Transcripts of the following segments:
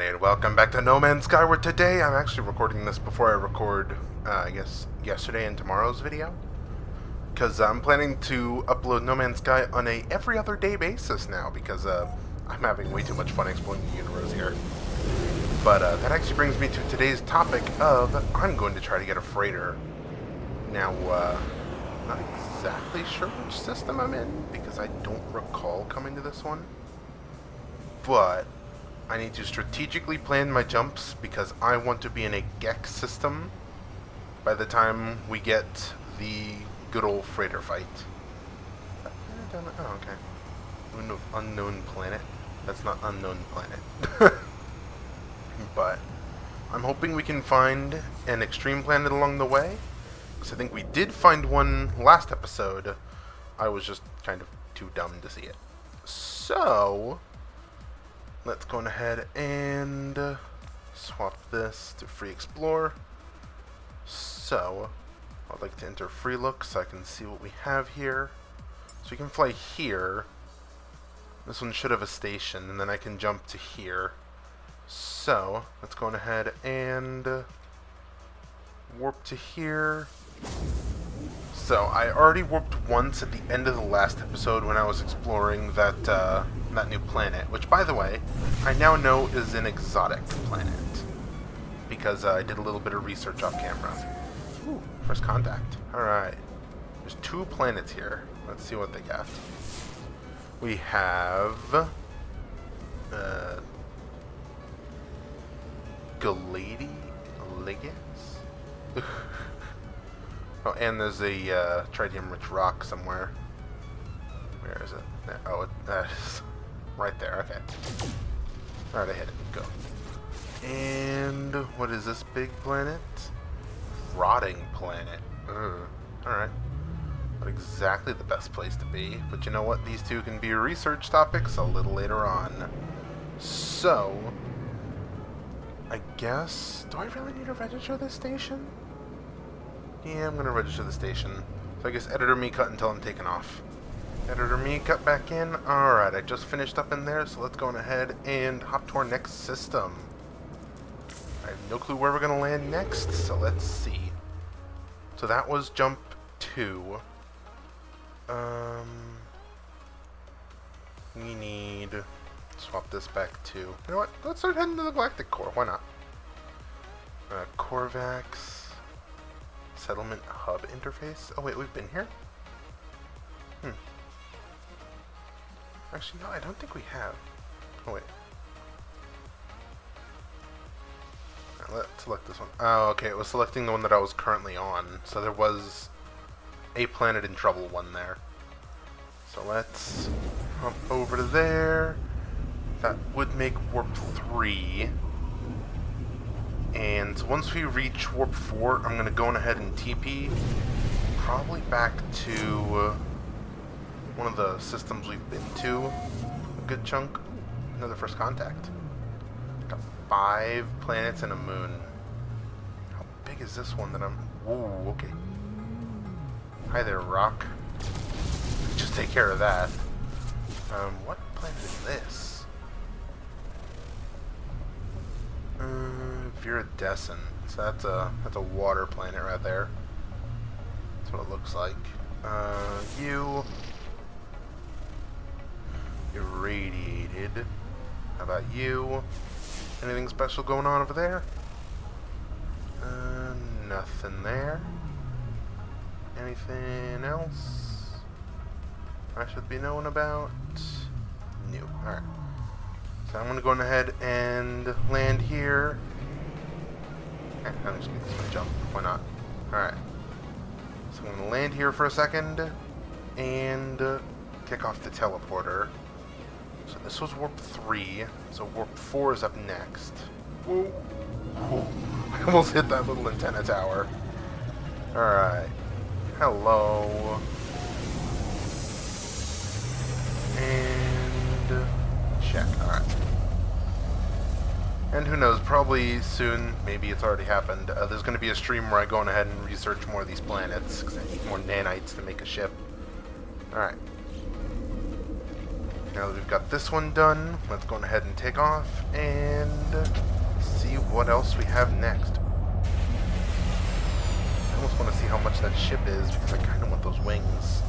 everybody, and welcome back to No Man's Sky, where today I'm actually recording this before I record, I guess, yesterday and tomorrow's video. Because I'm planning to upload No Man's Sky on a every other day basis now, because I'm having way too much fun exploring the universe here. But that actually brings me to today's topic of, I'm going to try to get a freighter. Now, not exactly sure which system I'm in, because I don't recall coming to this one. But I need to strategically plan my jumps because I want to be in a Gex system by the time we get the good old freighter fight. Oh, okay. Unknown planet. That's not unknown planet. But I'm hoping we can find an extreme planet along the way. Because I think we did find one last episode. I was just kind of too dumb to see it. So let's go ahead and swap this to free explore. So I'd like to enter free look so I can see what we have here. So we can fly here. This one should have a station, and then I can jump to here. So let's go ahead and warp to here. So I already warped once at the end of the last episode when I was exploring that that new planet, which, by the way, I now know is an exotic planet because I did a little bit of research off camera. Ooh, first contact. All right, there's 2 planets here. Let's see what they got. We have Galadius. Oh, and there's a tritium-rich rock somewhere. Where is it? There. Oh, that is right there. Okay. Alright, I hit it. Go. And what is this big planet? Rotting planet. Alright. Not exactly the best place to be, but you know what? These two can be research topics a little later on. So, I guess... Do I really need to register this station? Yeah, I'm gonna register the station. So I guess editor me cut until I'm taken off. Editor me cut back in. Alright, I just finished up in there, so let's go on ahead and hop to our next system. I have no clue where we're gonna land next, so let's see. So that was jump 2. We need to swap this back to... You know what? Let's start heading to the Galactic Core. Why not? Corvax. Settlement hub interface? Oh wait, we've been here? Actually, no, I don't think we have. Oh wait. Right, let's select this one. Oh, okay, it was selecting the one that I was currently on. So there was a planet in trouble one there. So let's hop over to there. That would make warp 3. And once we reach warp 4, I'm going to go on ahead and TP probably back to one of the systems we've been to a good chunk. Another first contact. Got 5 planets and a moon. How big is this one that I'm... Whoa, okay. Hi there, rock. Just take care of that. What planet is this? Viridescent. So that's a water planet right there. That's what it looks like. You irradiated. How about you? Anything special going on over there? Nothing there. Anything else I should be knowing about? New. Alright. So I'm gonna go ahead and land here. I'm just gonna jump. Why not? Alright. So I'm gonna land here for a second and kick off the teleporter. So this was warp 3. So warp 4 is up next. Whoa. Whoa. I almost hit that little antenna tower. Alright. Hello. And check. Alright. And who knows, probably soon, maybe it's already happened, there's going to be a stream where I go on ahead and research more of these planets, because I need more nanites to make a ship. Alright. Now that we've got this one done, let's go ahead and take off and see what else we have next. I almost want to see how much that ship is because I kind of want those wings.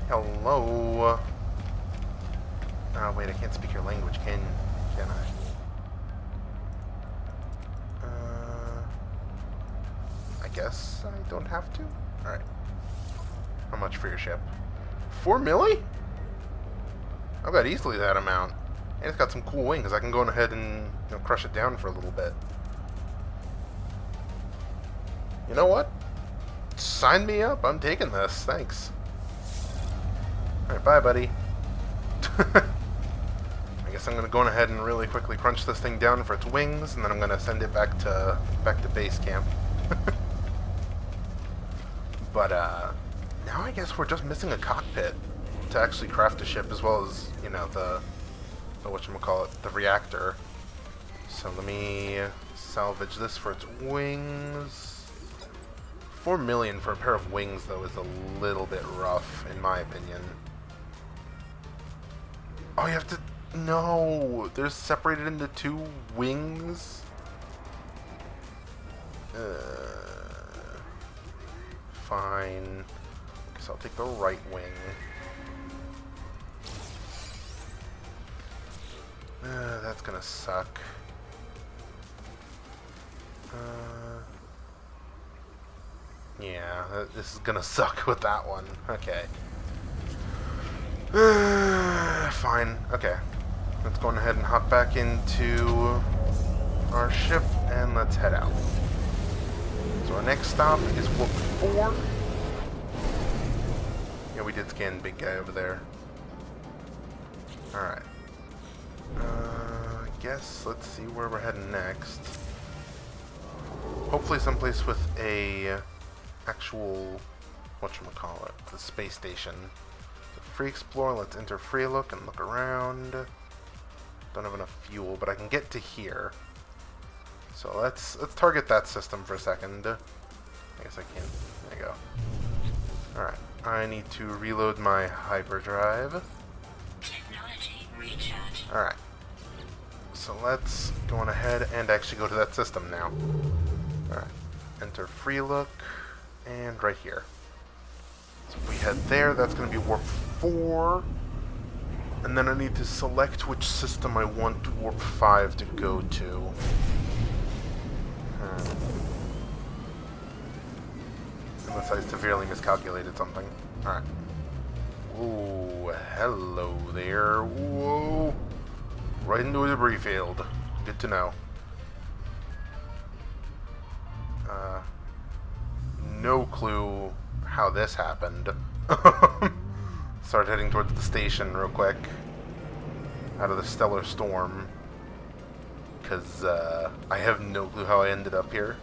Hello. Oh wait, I can't speak your language, can I? I guess I don't have to. All right. How much for your ship? 4 milli? I've got easily that amount. And it's got some cool wings. I can go ahead and crush it down for a little bit. You know what? Sign me up. I'm taking this. Thanks. Alright, bye, buddy. I guess I'm going to go ahead and really quickly crunch this thing down for its wings, and then I'm going to send it back to base camp. But, now I guess we're just missing a cockpit to actually craft a ship, as well as, the whatchamacallit, the reactor. So let me salvage this for its wings. 4 million for a pair of wings, though, is a little bit rough, in my opinion. Oh, you have to... No! They're separated into 2 wings? Fine. Guess I'll take the right wing. That's gonna suck. Yeah, this is gonna suck with that one. Okay. Fine. Okay. Let's go ahead and hop back into our ship and let's head out. So our next stop is Warp 4. Yeah, we did scan big guy over there. Alright. I guess let's see where we're heading next. Hopefully someplace with a actual, whatchamacallit, the space station. So free explore, let's enter free look and look around. Don't have enough fuel, but I can get to here. So let's target that system for a second. I guess I can. There you go. Alright, I need to reload my hyperdrive. Alright. So let's go on ahead and actually go to that system now. Alright. Enter free look, and right here. So if we head there, that's going to be warp 4. And then I need to select which system I want warp 5 to go to. Unless I severely miscalculated something. Alright. Ooh, hello there. Whoa. Right into a debris field. Good to know. No clue how this happened. Start heading towards the station real quick. Out of the stellar storm. Because I have no clue how I ended up here.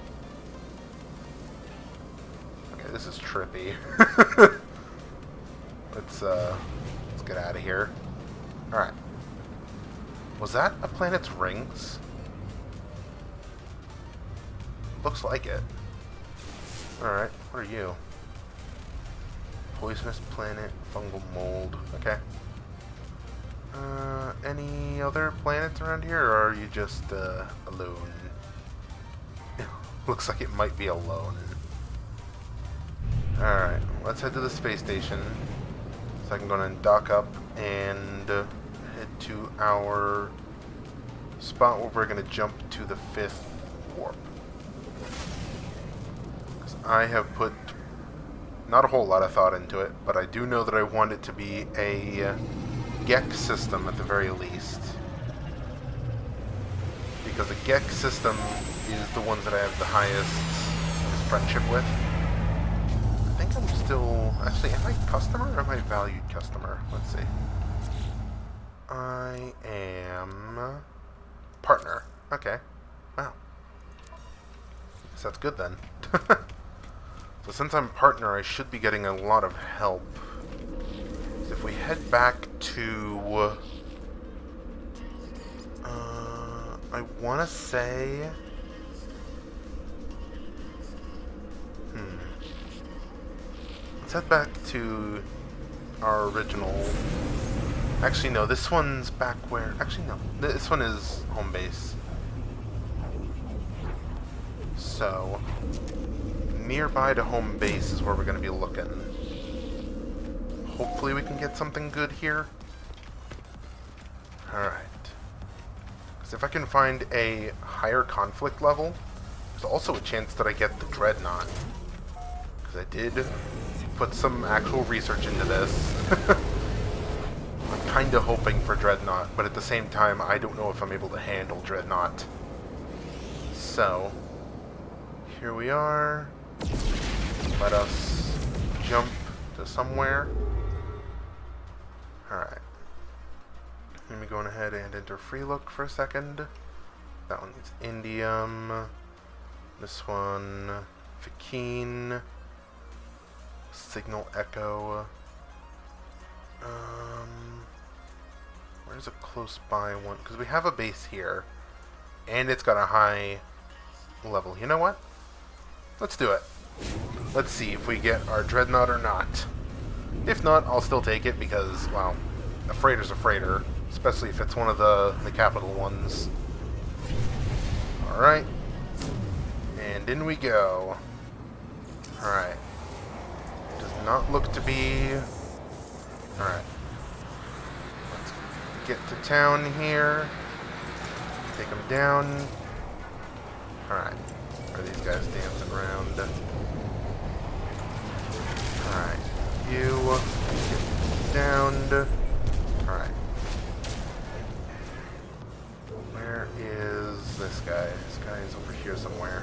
Okay, this is trippy. Let's get out of here. Alright. Was that a planet's rings? Looks like it. Alright, what are you? Poisonous planet, fungal mold. Okay. Any other planets around here, or are you just alone? Looks like it might be alone. Alright, let's head to the space station. So I can go and dock up and head to our spot where we're going to jump to the 5th warp. Because I have put not a whole lot of thought into it, but I do know that I want it to be a Gek system at the very least. Because the Gek system is the ones that I have the highest friendship with. I think I'm still... Actually, am I customer or am I valued customer? Let's see. I am... partner. Okay. Wow. Guess that's good then. So since I'm partner, I should be getting a lot of help. So if we head back to... I want to say... Let's head back to our original... Actually, no, this one's back where... Actually, no. This one is home base. So, nearby to home base is where we're going to be looking. Hopefully we can get something good here. Alright. Because if I can find a higher conflict level, there's also a chance that I get the Dreadnought. Because I did put some actual research into this. I'm kind of hoping for Dreadnought, but at the same time, I don't know if I'm able to handle Dreadnought. So, here we are. Let us jump to somewhere. Alright. Let me go ahead and enter free look for a second. That one needs indium. This one, Fakine. Signal Echo. Where's a close by one? Because we have a base here, and it's got a high level. You know what? Let's do it. Let's see if we get our Dreadnought or not. If not, I'll still take it because, well, a freighter's a freighter, especially if it's one of the capital ones. Alright. And in we go. Alright. Does not look to be... Alright. Let's get to town here. Take them down. Alright. Are these guys dancing around? Alright. You get downed. Alright. Where is this guy? This guy is over here somewhere.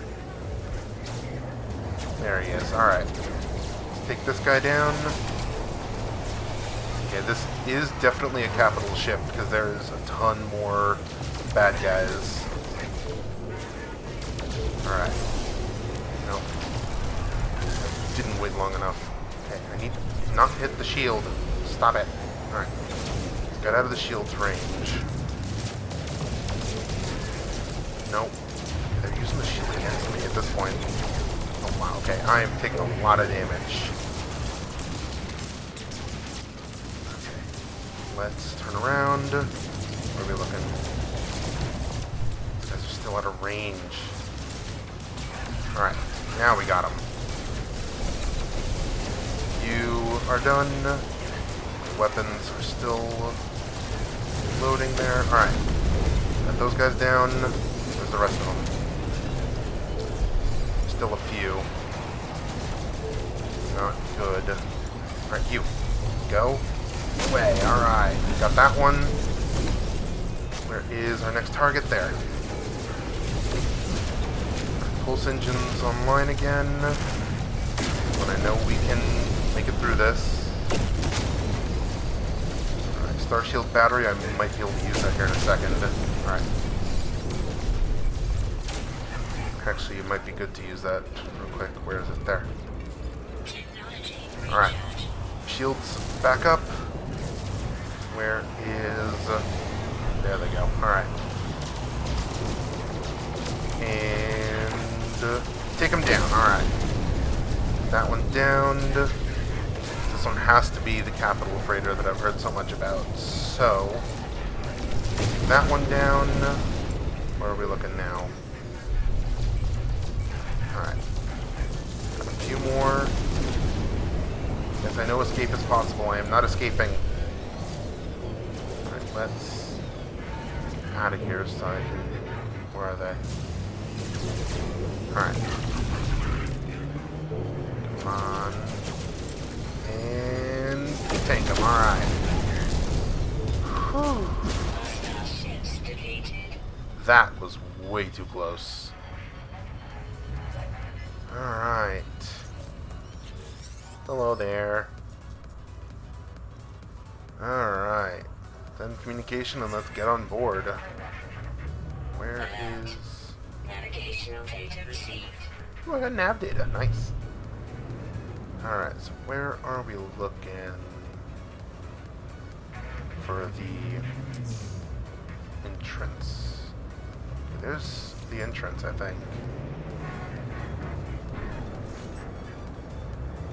There he is. Alright. Let's take this guy down. Okay, this is definitely a capital ship because there's a ton more bad guys. Alright. Nope. Didn't wait long enough. Okay, I need to not hit the shield. Stop it. Alright. Got out of the shield's range. Nope. They're using the shield against me at this point. Oh wow, okay. I am taking a lot of damage. Let's turn around. Where are we looking? These guys are still out of range. Alright, now we got them. You are done. Weapons are still loading there. Alright. Got those guys down. Where's the rest of them? Still a few. Not good. Alright, you. Go. Away. Alright. Got that one. Where is our next target? There. Pulse engine's online again. When I know we can make it through this. Alright, Star Shield battery. I might be able to use that here in a second. Alright. Actually, it might be good to use that real quick. Where is it? There. Alright. Shields back up. Where is... there they go. Alright. And... take them down. Alright. That one downed. This one has to be the capital freighter that I've heard so much about. So... that one down. Where are we looking now? Alright. Got a few more. Yes, I know escape is possible. I am not escaping. Alright, let's get out of here so I can... where are they? Alright. Come on. And... tank them, alright. That was way too close. Alright. Hello there. Alright. Send communication and let's get on board. Where is... navigational data received. Oh, I got nav data. Nice. Alright, so where are we looking for the entrance? There's the entrance, I think.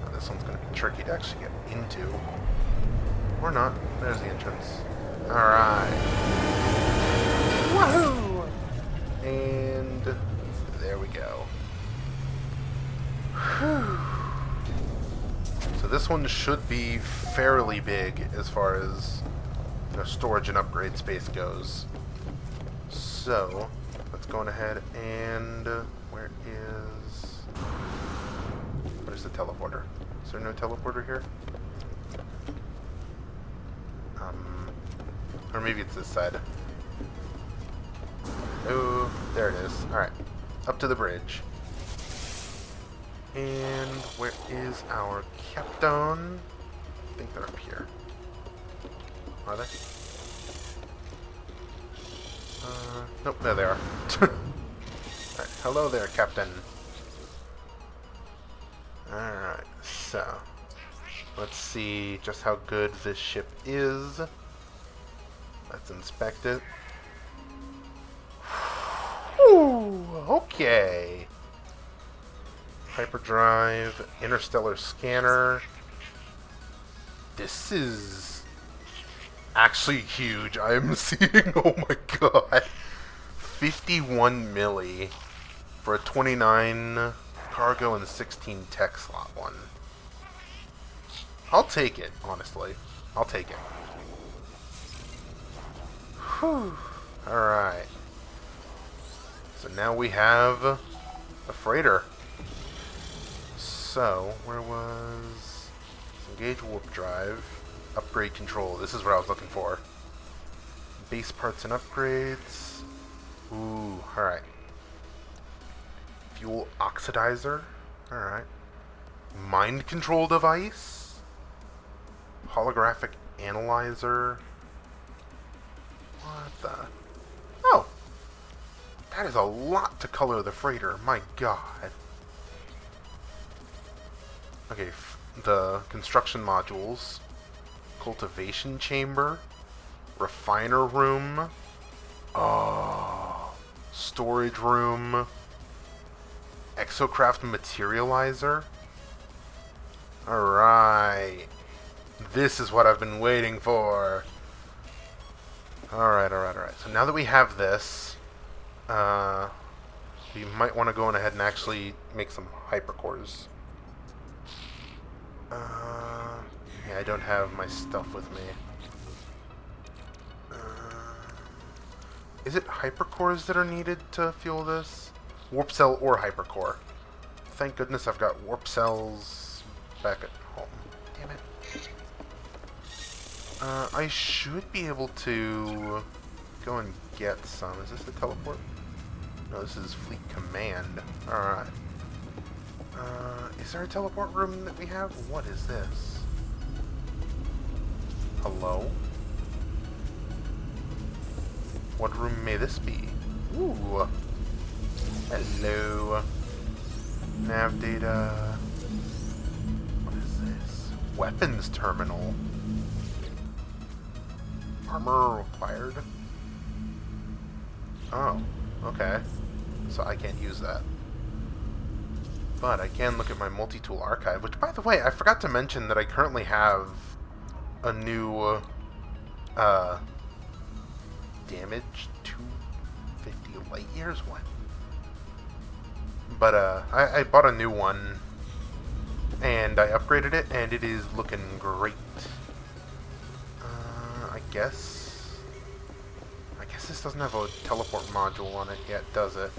Oh, this one's going to be tricky to actually get into. Or not. There's the entrance. Alright. Woohoo! And there we go. Whew. So this one should be fairly big as far as storage and upgrade space goes. So let's go on ahead and where is the teleporter? Is there no teleporter here? Or maybe it's this side. Oh, there it is. Alright. Up to the bridge. And where is our captain? I think they're up here. Are they? Nope, there they are. Alright, hello there, Captain. Alright, so let's see just how good this ship is. Let's inspect it. Ooh, okay. Hyperdrive, interstellar scanner. This is actually huge. I am seeing, oh my god, 51 milli for a 29 cargo and 16 tech slot one. I'll take it, honestly. I'll take it. Whew. Alright. So now we have a freighter. So, where was... Engage warp drive. Upgrade control. This is what I was looking for. Base parts and upgrades. Ooh, alright. Fuel oxidizer. Alright. Mind control device. Holographic analyzer. What the... Oh! That is a lot to color the freighter. My god. Okay, the construction modules. Cultivation chamber. Refiner room. Oh. Storage room. Exocraft materializer. Alright. This is what I've been waiting for. Alright. So now that we have this, we might want to go on ahead and actually make some hypercores. Yeah, I don't have my stuff with me. Is it hypercores that are needed to fuel this? Warp cell or hypercore. Thank goodness I've got warp cells back at home. Damn it. I should be able to go and get some. Is this the teleport? No, this is Fleet Command. Alright. Is there a teleport room that we have? What is this? Hello? What room may this be? Ooh. Hello. Nav data. What is this? Weapons terminal. Armor required? Oh, okay. So I can't use that. But I can look at my multi-tool archive, which, by the way, I forgot to mention that I currently have a new, damage 250 light years? What? But, I bought a new one, and I upgraded it, and it is looking great. I guess this doesn't have a teleport module on it yet, does it?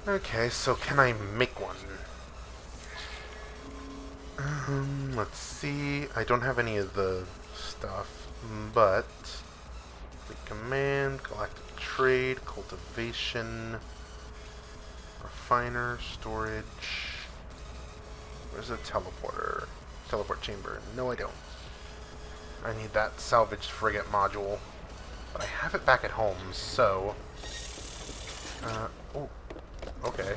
Okay, so can I make one? Let's see. I don't have any of the stuff, but Fleet Command, Galactic Trade, Cultivation, Refiner, Storage. Where's the teleporter? Teleport chamber. No, I don't. I need that salvaged frigate module, but I have it back at home, so... oh. Okay.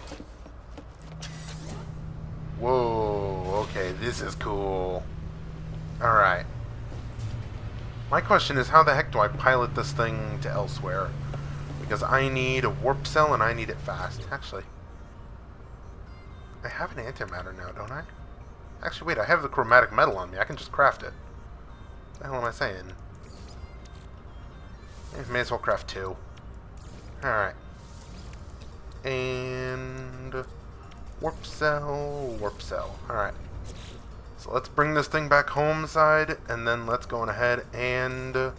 Whoa, okay, this is cool. Alright. My question is, how the heck do I pilot this thing to elsewhere? Because I need a warp cell and I need it fast. Actually, I have an antimatter now, don't I? Actually, wait, I have the chromatic metal on me. I can just craft it. What the hell am I saying? May as well craft 2. Alright. And... warp cell, warp cell. Alright. So let's bring this thing back home side, and then let's go on ahead and...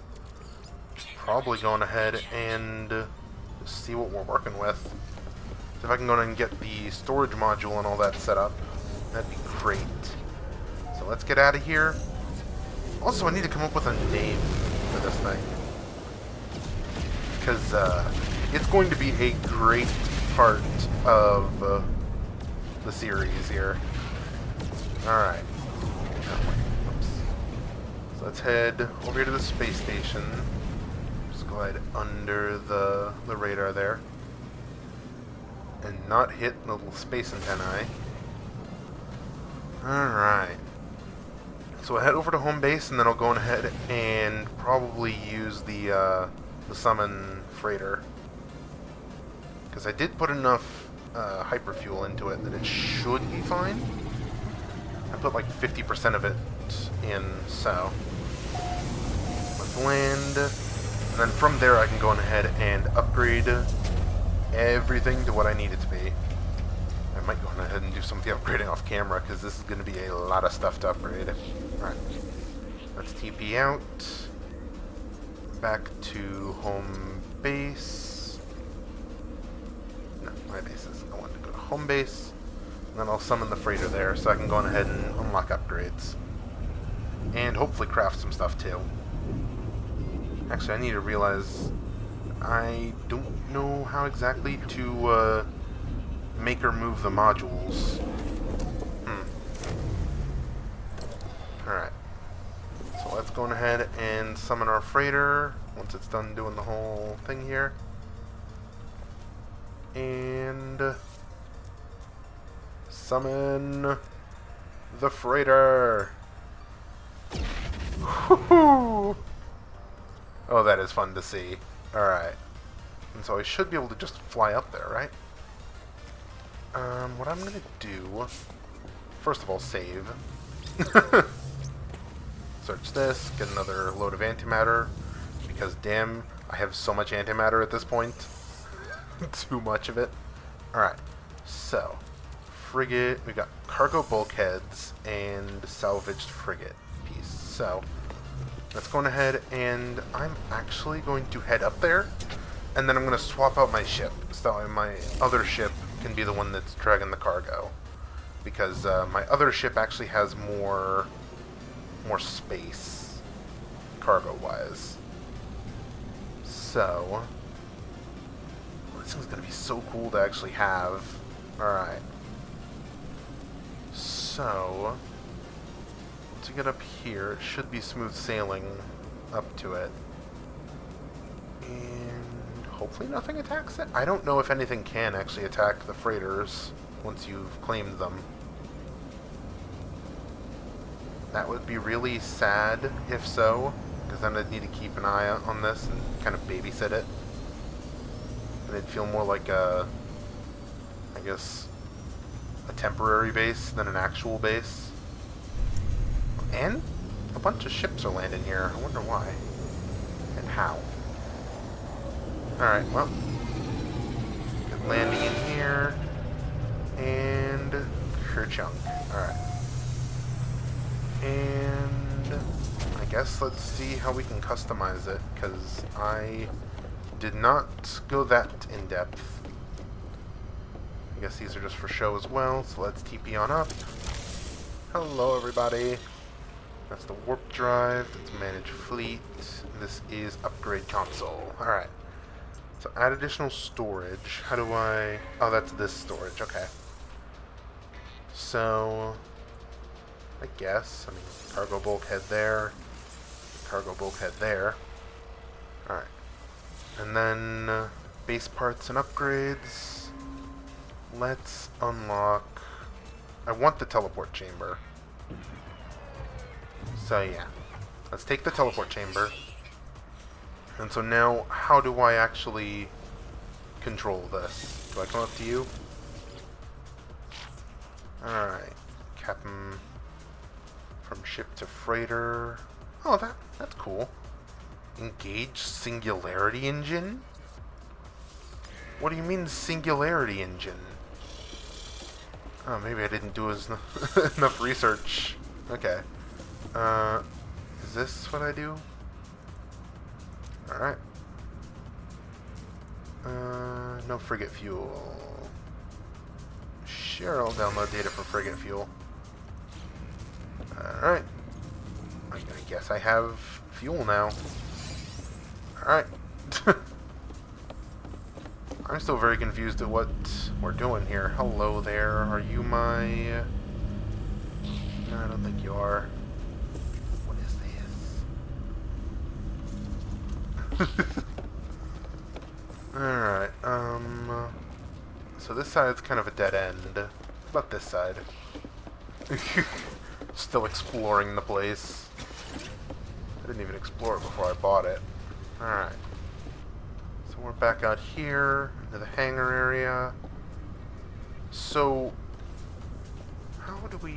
probably going ahead and see what we're working with. So if I can go in and get the storage module and all that set up, that'd be great. So let's get out of here. Also, I need to come up with a name for this thing. Because it's going to be a great part of the series here. Alright. So let's head over here to the space station. Just glide under the radar there. And not hit the little space antennae. Alright. So I head over to home base, and then I'll go on ahead and probably use the summon freighter. Because I did put enough hyperfuel into it that it should be fine. I put like 50% of it in, so... let's land. And then from there I can go on ahead and upgrade everything to what I need it to be. I might go on ahead and do some of the upgrading off camera, because this is going to be a lot of stuff to upgrade. Alright. Let's TP out. Back to home base. No, my bases. I want to go to home base. And then I'll summon the freighter there, so I can go on ahead and unlock upgrades. And hopefully craft some stuff too. Actually, I need to realize I don't know how exactly to make or move the modules. Alright. So let's go on ahead and summon our freighter once it's done doing the whole thing here. And summon the freighter. Woohoo! Oh, that is fun to see. Alright. And so I should be able to just fly up there, right? What I'm gonna do... first of all, save. Search this, get another load of antimatter. Because damn, I have so much antimatter at this point. Too much of it. Alright, so... frigate, we got cargo bulkheads and salvaged frigate piece. So... let's go on ahead, and I'm actually going to head up there, and then I'm going to swap out my ship, so my other ship can be the one that's dragging the cargo, because my other ship actually has more space, cargo-wise. So, this thing's going to be so cool to actually have. Alright. So... to get up here, it should be smooth sailing up to it. And hopefully nothing attacks it? I don't know if anything can actually attack the freighters once you've claimed them. That would be really sad if so, because then I'd need to keep an eye on this and kind of babysit it. And it'd feel more like a, I guess, a temporary base than an actual base. And a bunch of ships are landing here. I wonder why. And how. Alright, well. Good landing in here. And Kerchunk. Alright. And I guess let's see how we can customize it, because I did not go that in depth. I guess these are just for show as well, so let's TP on up. Hello everybody. That's the warp drive, that's manage fleet, this is upgrade console. Alright, so add additional storage. How do I... oh, that's this storage, okay. So, I guess, I mean, cargo bulkhead there, cargo bulkhead there. Alright, and then base parts and upgrades. Let's unlock... I want the teleport chamber. So yeah, let's take the teleport chamber. And so now, how do I actually control this? Do I come up to you? Alright, Captain From ship to freighter. Oh, that's cool. Engage singularity engine? What do you mean singularity engine? Oh, maybe I didn't do enough research. Okay. Is this what I do? Alright. No frigate fuel. Sure, I'll download data for frigate fuel. Alright. I guess I have fuel now. Alright. I'm still very confused at what we're doing here. Hello there. Are you my... No, I don't think you are. What is this? Alright, so this side's kind of a dead end. What about this side? Still exploring the place. I didn't even explore it before I bought it. Alright. So we're back out here, into the hangar area. So, how do we...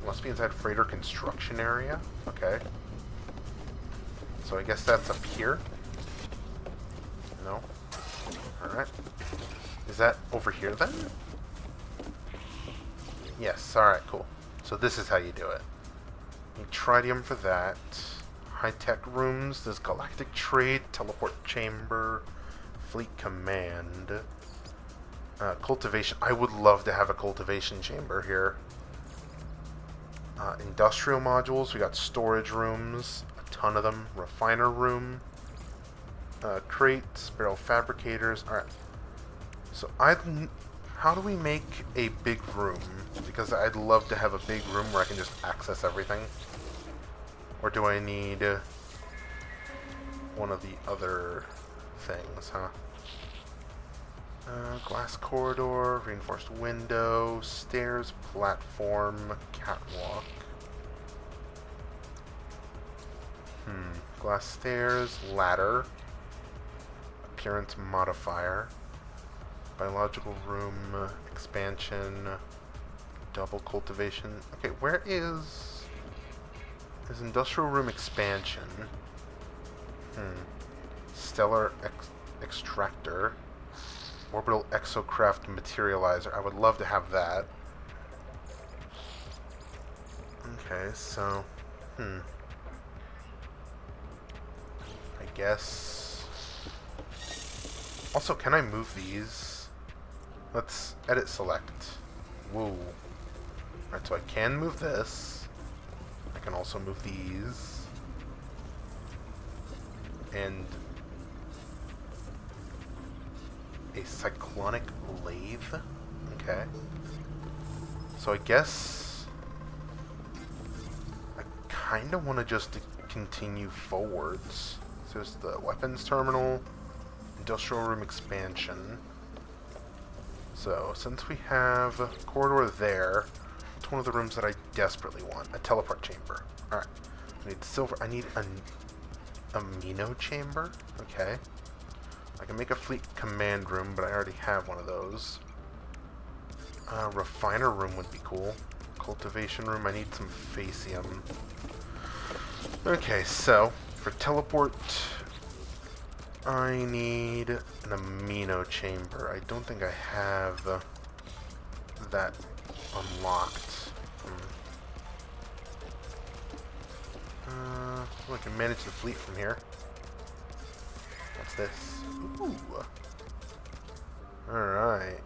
Must be inside freighter construction area? Okay. So I guess that's up here? No? Alright. Is that over here then? Yes, alright, cool. So this is how you do it. Need tritium for that. High-tech rooms. There's galactic trade, teleport chamber, fleet command. Cultivation. I would love to have a cultivation chamber here. Industrial modules. We got storage rooms. A ton of them. Refiner room. Crates. Barrel fabricators. Alright. So how do we make a big room? Because I'd love to have a big room where I can just access everything. Or do I need one of the other things, huh? Glass corridor, reinforced window, stairs, platform, catwalk. Glass stairs, ladder, appearance modifier, biological room, expansion, double cultivation. Okay, where is industrial room expansion? Stellar extractor. Orbital exocraft materializer. I would love to have that. Okay, so... I guess... Also, can I move these? Let's edit select. Whoa. Alright, so I can move this. I can also move these. And... a cyclonic lathe. Okay. So I guess I kind of want to just continue forwards. So there's the weapons terminal, industrial room expansion. So since we have a corridor there, it's one of the rooms that I desperately want. A teleport chamber. Alright. I need silver. I need an amino chamber. Okay. I can make a fleet command room, but I already have one of those. Refiner room would be cool. Cultivation room, I need some facium. Okay, so, for teleport, I need an amino chamber. I don't think I have that unlocked. Well, I can manage the fleet from here. What's this? Ooh. Alright.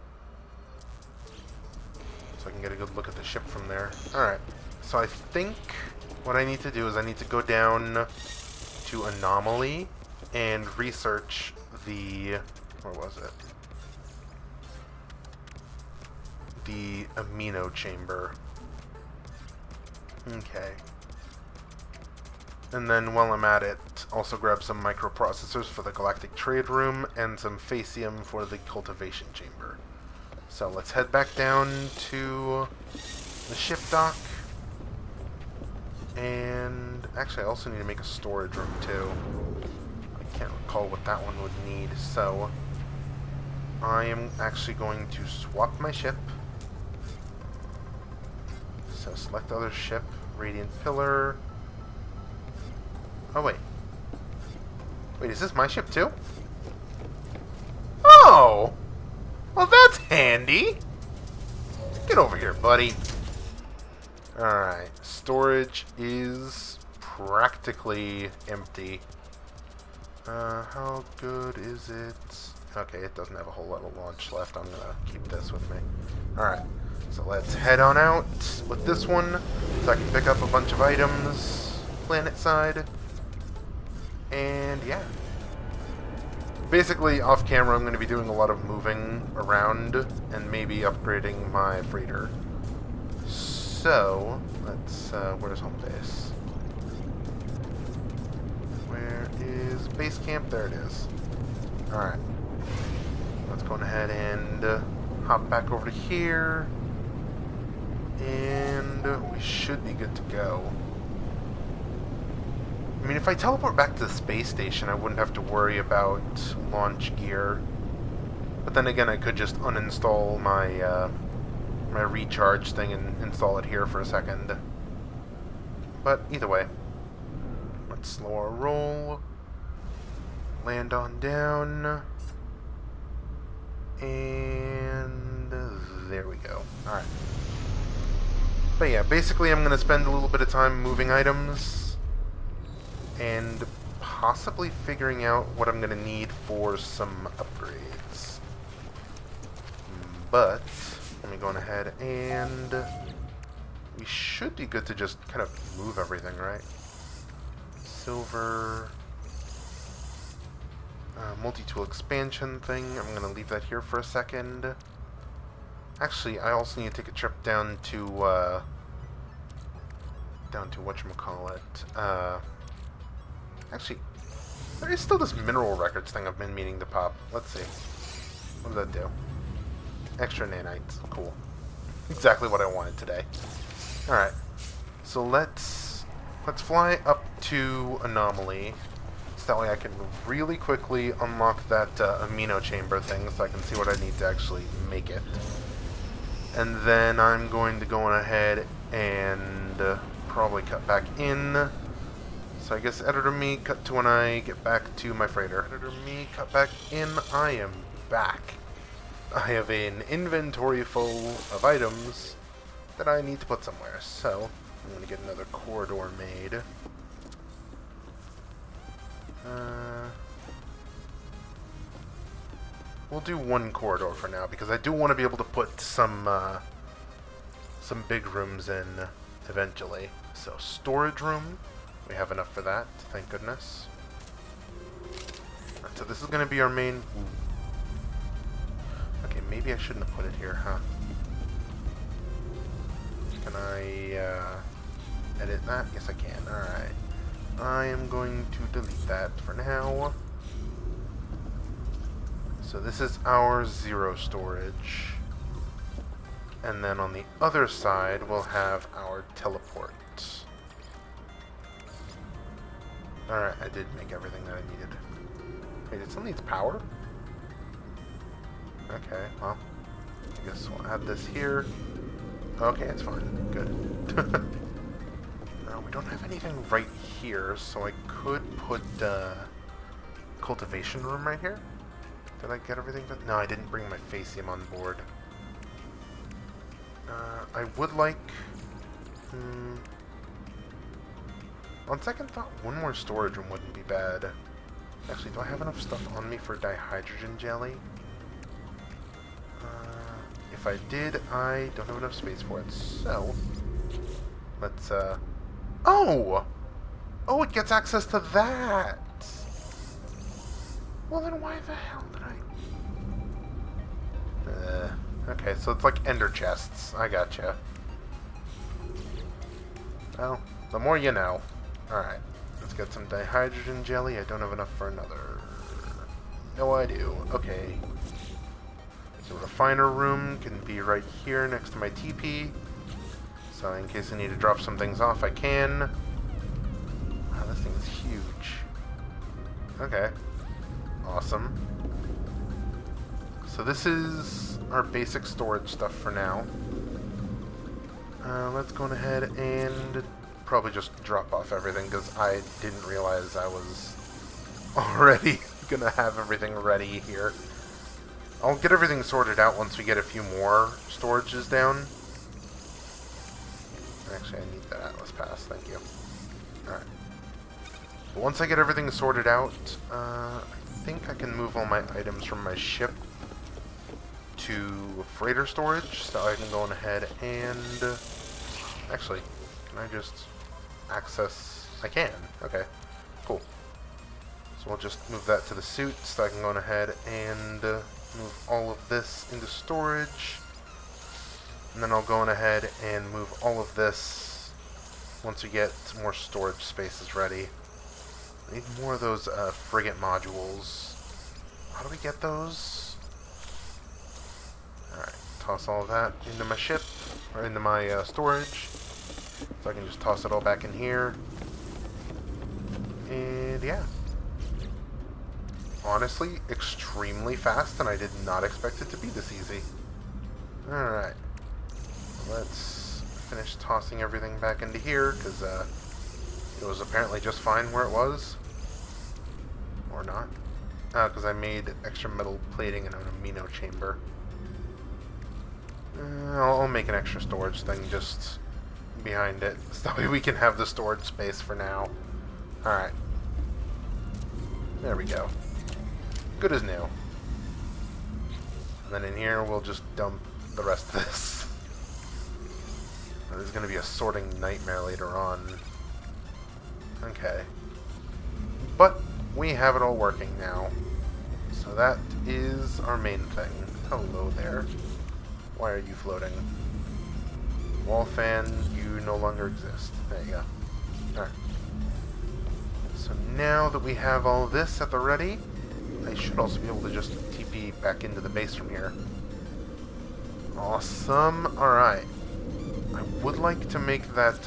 So I can get a good look at the ship from there. Alright. So I think what I need to do is I need to go down to Anomaly and research the... where was it? The amino chamber. Okay. And then while I'm at it, also grab some microprocessors for the galactic trade room and some facium for the cultivation chamber. So let's head back down to the ship dock. And actually I also need to make a storage room too. I can't recall what that one would need. So I am actually going to swap my ship So select other ship, Radiant Pillar. Oh wait. Wait, is this my ship too? Oh! Well, that's handy! Get over here, buddy. Alright, storage is practically empty. How good is it? Okay, it doesn't have a whole lot of launch left. I'm gonna keep this with me. Alright, so let's head on out with this one, so I can pick up a bunch of items, planet side. And yeah. Basically, off camera, I'm going to be doing a lot of moving around and maybe upgrading my freighter. So, let's, where's home base? Where is base camp? There it is. Alright. Let's go ahead and hop back over to here. And we should be good to go. I mean, if I teleport back to the space station, I wouldn't have to worry about launch gear. But then again, I could just uninstall my my recharge thing and install it here for a second. But either way, let's slow our roll, land on down, and there we go. Alright. But yeah, basically I'm going to spend a little bit of time moving items and possibly figuring out what I'm going to need for some upgrades. But let me go on ahead and we should be good to just kind of move everything, right? Silver, multi-tool expansion thing. I'm going to leave that here for a second. Actually, I also need to take a trip down to whatchamacallit. Actually, there is still this mineral records thing I've been meaning to pop. Let's see. What does that do? Extra nanites. Cool. Exactly what I wanted today. Alright. So let's fly up to Anomaly. So that way I can really quickly unlock that amino chamber thing so I can see what I need to actually make it. And then I'm going to go on ahead and probably cut back in. So I guess editor me, cut to when I get back to my freighter. Editor me, cut back in, I am back. I have an inventory full of items that I need to put somewhere. So, I'm going to get another corridor made. We'll do one corridor for now, because I do want to be able to put some big rooms in eventually. So, storage room. We have enough for that, thank goodness. Right, so this is going to be our main... Okay, maybe I shouldn't have put it here, huh? Can I edit that? Yes, I can. Alright. I am going to delete that for now. So this is our 0 storage. And then on the other side, we'll have our teleport. Alright, I did make everything that I needed. Wait, it still needs power? Okay, well, I guess we'll add this here. Okay, it's fine. Good. We don't have anything right here, so I could put cultivation room right here. Did I get everything? No, I didn't bring my Facium on board. I would like... on second thought, one more storage room wouldn't be bad. Actually, do I have enough stuff on me for dihydrogen jelly? If I did, I don't have enough space for it. So, let's, Oh! Oh, it gets access to that! Well, then why the hell did I... okay, so it's like ender chests. I gotcha. Well, the more you know. Alright, let's get some dihydrogen jelly. I don't have enough for another. No, I do. Okay. So refiner room can be right here next to my TP. So in case I need to drop some things off, I can. Wow, this thing is huge. Okay. Awesome. So this is our basic storage stuff for now. Let's go ahead and probably just drop off everything because I didn't realize I was already gonna have everything ready here. I'll get everything sorted out once we get a few more storages down. Actually, I need that Atlas Pass, thank you. Alright. But once I get everything sorted out, I think I can move all my items from my ship to freighter storage, so I can go on ahead and... actually, can I just access... I can, okay, cool. So we'll just move that to the suit, so I can go on ahead and move all of this into storage. And then I'll go on ahead and move all of this once we get more storage spaces ready. I need more of those frigate modules. How do we get those? Alright, toss all of that into my ship, or into my storage. So I can just toss it all back in here. And yeah. Honestly, extremely fast, and I did not expect it to be this easy. Alright. Let's finish tossing everything back into here, because it was apparently just fine where it was. Or not. Because I made extra metal plating in an amino chamber. I'll make an extra storage thing just behind it, so that way we can have the storage space for now. Alright. There we go. Good as new. And then in here we'll just dump the rest of this. There's going to be a sorting nightmare later on. Okay. But we have it all working now. So that is our main thing. Hello there. Why are you floating? Wall fan, you no longer exist. There you go. Alright. So now that we have all of this at the ready, I should also be able to just TP back into the base from here. Awesome. Alright. I would like to make that,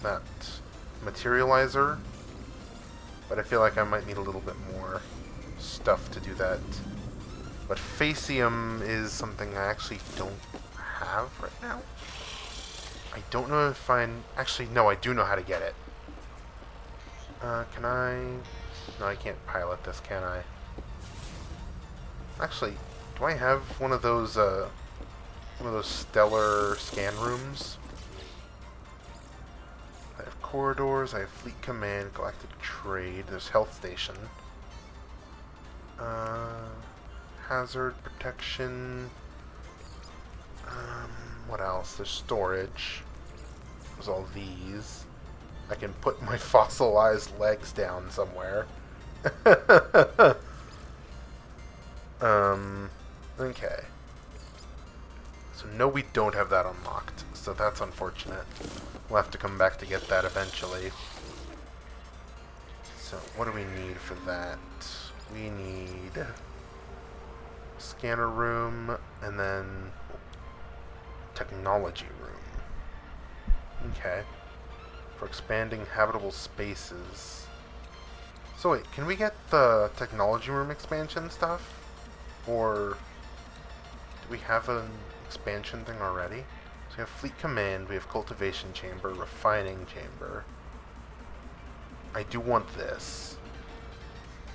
that materializer, but I feel like I might need a little bit more stuff to do that. But Facium is something I actually don't have right now. I don't know if actually, no, I do know how to get it. Can I... No, I can't pilot this, can I? Actually, do I have one of those stellar scan rooms? I have corridors, I have fleet command, galactic trade, there's health station. Hazard protection. What else? There's storage. There's all these. I can put my fossilized legs down somewhere. Okay. So no, we don't have that unlocked, so that's unfortunate. We'll have to come back to get that eventually. So what do we need for that? We need scanner room, and then technology room. Okay. For expanding habitable spaces. So wait, can we get the technology room expansion stuff? Or do we have an expansion thing already? So we have fleet command, we have cultivation chamber, refining chamber. I do want this.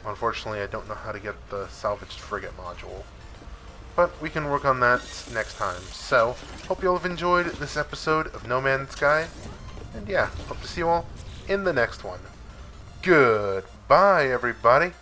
Unfortunately, I don't know how to get the salvaged frigate module. But we can work on that next time. So, hope you all have enjoyed this episode of No Man's Sky. And yeah, hope to see you all in the next one. Goodbye, everybody.